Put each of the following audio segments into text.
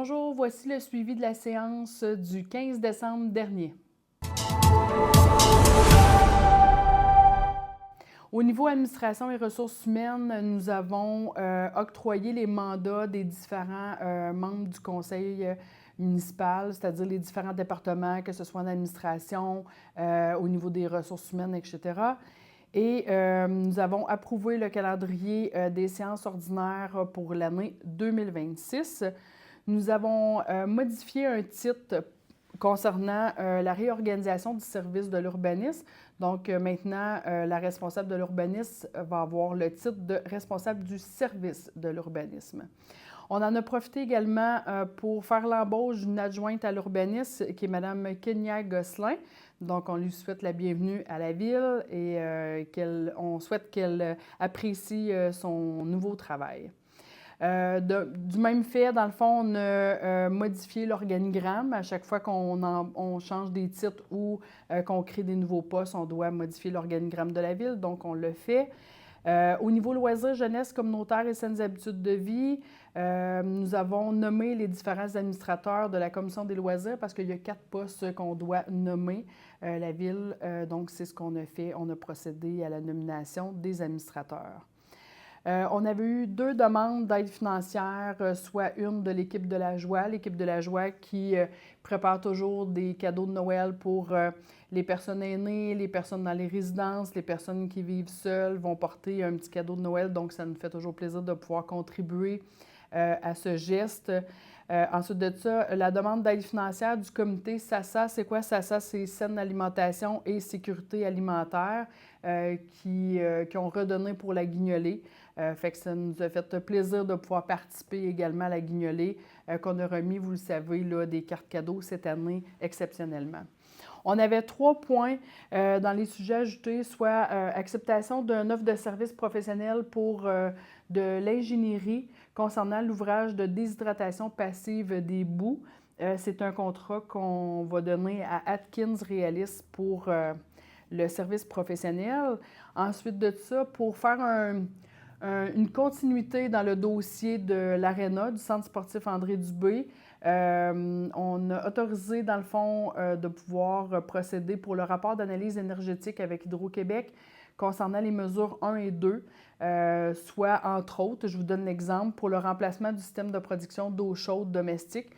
Bonjour, voici le suivi de la séance du 15 décembre dernier. Au niveau administration et ressources humaines, nous avons octroyé les mandats des différents membres du conseil municipal, c'est-à-dire les différents départements, que ce soit en administration, au niveau des ressources humaines, etc. Et nous avons approuvé le calendrier des séances ordinaires pour l'année 2026. Nous avons modifié un titre concernant la réorganisation du service de l'urbanisme. Donc, maintenant, la responsable de l'urbanisme va avoir le titre de responsable du service de l'urbanisme. On en a profité également pour faire l'embauche d'une adjointe à l'urbanisme, qui est Mme Kenya Gosselin. Donc, on lui souhaite la bienvenue à la ville et on souhaite qu'elle apprécie son nouveau travail. Du même fait, dans le fond, on a modifié l'organigramme. À chaque fois qu'on change des titres ou qu'on crée des nouveaux postes, on doit modifier l'organigramme de la ville, donc on le fait. Au niveau loisirs, jeunesse, communautaire et saines habitudes de vie, nous avons nommé les différents administrateurs de la commission des loisirs parce qu'il y a 4 postes qu'on doit nommer la ville. Donc, c'est ce qu'on a fait. On a procédé à la nomination des administrateurs. On avait eu 2 demandes d'aide financière, soit une de l'équipe de la joie qui prépare toujours des cadeaux de Noël pour les personnes aînées, les personnes dans les résidences, les personnes qui vivent seules vont porter un petit cadeau de Noël, donc ça nous fait toujours plaisir de pouvoir contribuer à ce geste. Ensuite de ça, la demande d'aide financière du comité SASA, c'est quoi SASA? C'est Saine Alimentation et Sécurité Alimentaire qui ont redonné pour la Guignolée. Fait que ça nous a fait plaisir de pouvoir participer également à la Guignolée qu'on a remis, vous le savez, là, des cartes cadeaux cette année exceptionnellement. On avait 3 points dans les sujets ajoutés, soit acceptation d'une offre de service professionnel pour de l'ingénierie concernant l'ouvrage de déshydratation passive des boues. C'est un contrat qu'on va donner à Atkins Realis pour le service professionnel. Ensuite de ça, pour faire une continuité dans le dossier de l'Arena, du Centre sportif André Dubé, on a autorisé, dans le fond, de pouvoir procéder pour le rapport d'analyse énergétique avec Hydro-Québec concernant les mesures 1 et 2, soit, entre autres, je vous donne l'exemple, pour le remplacement du système de production d'eau chaude domestique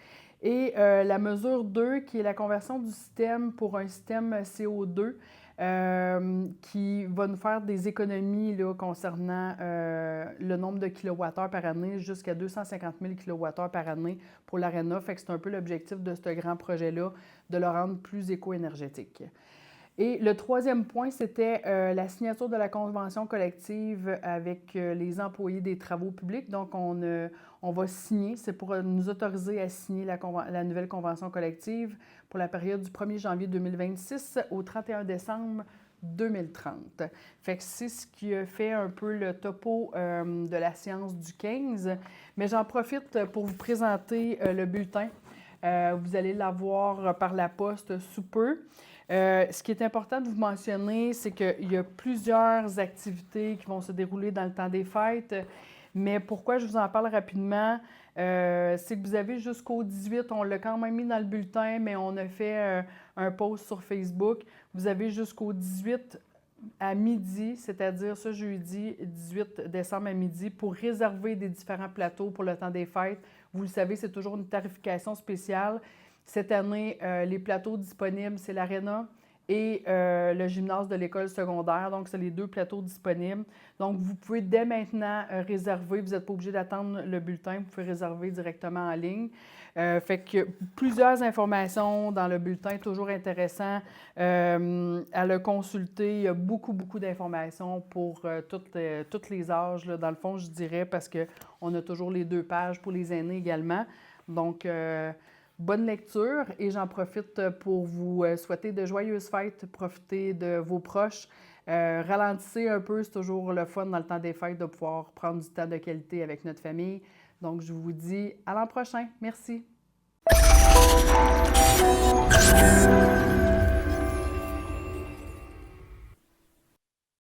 et la mesure 2, qui est la conversion du système pour un système CO2, qui va nous faire des économies là, concernant le nombre de kilowattheures par année, jusqu'à 250 000 kilowattheures par année pour l'Arena. Fait que c'est un peu l'objectif de ce grand projet-là, de le rendre plus éco-énergétique. Et le 3e point, c'était la signature de la convention collective avec les employés des travaux publics. Donc, on va signer, c'est pour nous autoriser à signer la nouvelle convention collective pour la période du 1er janvier 2026 au 31 décembre 2030. Fait que c'est ce qui a fait un peu le topo de la séance du 15. Mais j'en profite pour vous présenter le bulletin. Vous allez l'avoir par la poste sous peu. Ce qui est important de vous mentionner, c'est qu'il y a plusieurs activités qui vont se dérouler dans le temps des fêtes. Mais pourquoi je vous en parle rapidement, c'est que vous avez jusqu'au 18, on l'a quand même mis dans le bulletin, mais on a fait un post sur Facebook. Vous avez jusqu'au 18 à midi, c'est-à-dire ce jeudi 18 décembre à midi, pour réserver des différents plateaux pour le temps des fêtes. Vous le savez, c'est toujours une tarification spéciale. Cette année, les plateaux disponibles, c'est l'Arena et le gymnase de l'école secondaire. Donc, c'est les 2 plateaux disponibles. Donc, vous pouvez dès maintenant réserver. Vous n'êtes pas obligé d'attendre le bulletin. Vous pouvez réserver directement en ligne. Fait que plusieurs informations dans le bulletin, toujours intéressant à le consulter. Il y a beaucoup d'informations pour tous les âges, là, dans le fond, je dirais, parce qu'on a toujours les 2 pages pour les aînés également. Donc, bonne lecture et j'en profite pour vous souhaiter de joyeuses fêtes, profitez de vos proches, ralentissez un peu, c'est toujours le fun dans le temps des fêtes de pouvoir prendre du temps de qualité avec notre famille. Donc, je vous dis à l'an prochain. Merci.